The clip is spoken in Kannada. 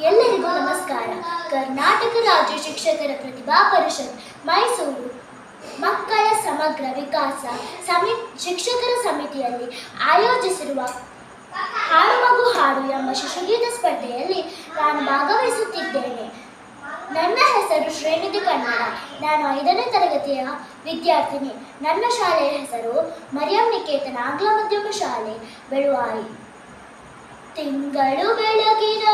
ಎಲ್ಲರಿಗೂ ನಮಸ್ಕಾರ. ಕರ್ನಾಟಕ ರಾಜ್ಯ ಶಿಕ್ಷಕರ ಪ್ರತಿಭಾ ಪರಿಷತ್ ಮೈಸೂರು ಮಕ್ಕಳ ಸಮಗ್ರ ವಿಕಾಸ ಶಿಕ್ಷಕರ ಸಮಿತಿಯಲ್ಲಿ ಆಯೋಜಿಸಿರುವ ಹಾಡು ಮಗು ಹಾಡು ಎಂಬ ಶಿಶುಗೀತ ಸ್ಪರ್ಧೆಯಲ್ಲಿ ನಾನು ಭಾಗವಹಿಸುತ್ತಿದ್ದೇನೆ. ನನ್ನ ಹೆಸರು ಶ್ರೇನಿಧಿ ಕನ್ನಡ. ನಾನು 5ನೇ ತರಗತಿಯ ವಿದ್ಯಾರ್ಥಿನಿ. ನನ್ನ ಶಾಲೆಯ ಹೆಸರು ಮರಿಯಂ ನಿಕೇತನ ಆಂಗ್ಲ ಮಾಧ್ಯಮ ಶಾಲೆ, ಬೆಳುವಾಯಿ. ತಿಂಗಳು ಬೆಳಗಿನ